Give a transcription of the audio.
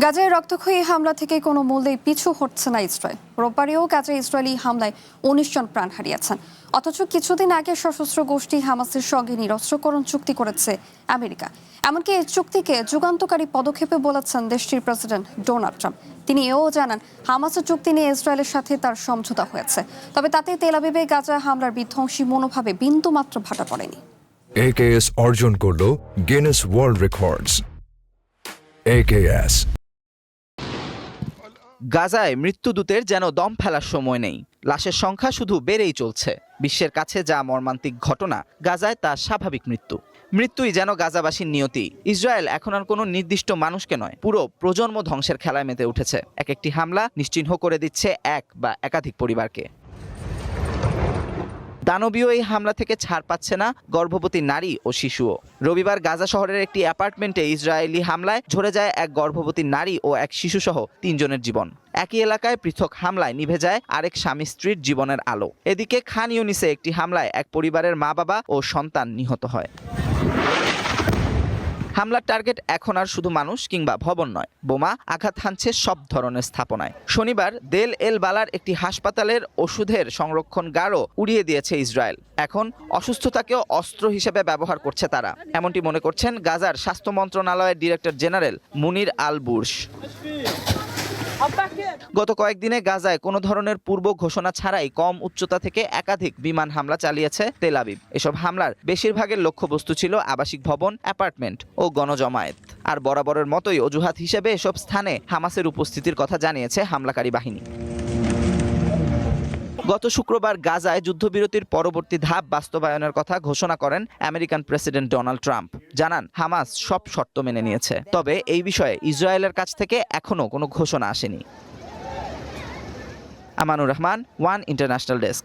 গাজায় রক্তক্ষয়ী হামলা থেকে কোনো মূল্যেই পিছু হটছে না ইসরায়েল। রোববারেও গাজায় ইসরায়েলি হামলায় ১৯ জন প্রাণ হারিয়েছেন। অথচ কিছুদিন আগে সশস্ত্র গোষ্ঠী হামাসের সঙ্গে নিরস্ত্রকরণ চুক্তি করেছে আমেরিকা। এমনকি এই চুক্তিকে যুগান্তকারী পদক্ষেপে বলেছেন দেশটির প্রেসিডেন্ট ডোনাল্ড ট্রাম্প। তিনি এও জানান, হামাসের চুক্তি নিয়ে ইসরায়েলের সাথে তার সমঝোতা হয়েছে, তবে তাতে তেল আবিবে গাজা হামলার বিধ্বংসী মনোভাবে বিন্দুমাত্র ভাটা পড়েনি। AKS অর্জন করল গিনেস ওয়ার্ল্ড রেকর্ডস। AKS গাজায় মৃত্যুদূতের যেন দম ফেলার সময় নেই। লাশের সংখ্যা শুধু বেড়েই চলছে। বিশ্বের কাছে যা মর্মান্তিক ঘটনা, গাজায় তা স্বাভাবিক মৃত্যুই যেন গাজাবাসীর নিয়তি। ইসরায়েল এখন আর কোনো নির্দিষ্ট মানুষকে নয়, পুরো প্রজন্ম ধ্বংসের খেলায় মেতে উঠেছে। এক একটি হামলা নিশ্চিহ্ন করে দিচ্ছে এক বা একাধিক পরিবারকে। দানবীয় এই হামলা থেকে ছাড় পাচ্ছে না গর্ভবতী নারী ও শিশুও। রবিবার গাজা শহরের একটি অ্যাপার্টমেন্টে ইসরায়েলি হামলায় ঝরে যায় এক গর্ভবতী নারী ও এক শিশুসহ ৩ জনের জীবন। একই এলাকায় পৃথক হামলায় নিভে যায় আরেক স্বামী স্ত্রীর জীবনের আলো। এদিকে খান ইউনিসে একটি হামলায় এক পরিবারের মা বাবা ও সন্তান নিহত হয়। হামলার টার্গেট এখন আর শুধু মানুষ কিংবা ভবন নয়, বোমা আঘাত হানছে সব ধরনের স্থাপনায়। শনিবার দেল এল বালার একটি হাসপাতালের ওষুধের সংরক্ষণগারও উড়িয়ে দিয়েছে ইসরায়েল। এখন অসুস্থতাকেও অস্ত্র হিসেবে ব্যবহার করছে তারা, এমনটি মনে করছেন গাজার স্বাস্থ্য মন্ত্রণালয়ের ডিরেক্টর জেনারেল মুনির আল বুরশ। গত কয়েকদিনে গাজায় কোনো ধরনের পূর্ব ঘোষণা ছাড়াই কম উচ্চতা থেকে একাধিক বিমান হামলা চালিয়েছে তেল আবিব। এসব হামলার বেশিরভাগের লক্ষ্যবস্তু ছিল আবাসিক ভবন, অ্যাপার্টমেন্ট ও গণজমায়েত। আর বরাবরের মতোই অজুহাত হিসেবে এসব স্থানে হামাসের উপস্থিতির কথা জানিয়েছে হামলাকারী বাহিনী। গত শুক্রবার গাজায় যুদ্ধবিরতির পরবর্তী ধাপ বাস্তবায়নের কথা ঘোষণা করেন আমেরিকান প্রেসিডেন্ট ডোনাল্ড ট্রাম্প। জানান, হামাস সব শর্ত মেনে নিয়েছে, তবে এই বিষয়ে ইসরায়েলের কাছ থেকে এখনো কোনো ঘোষণা আসেনি। Amanur Rahman, one international desk.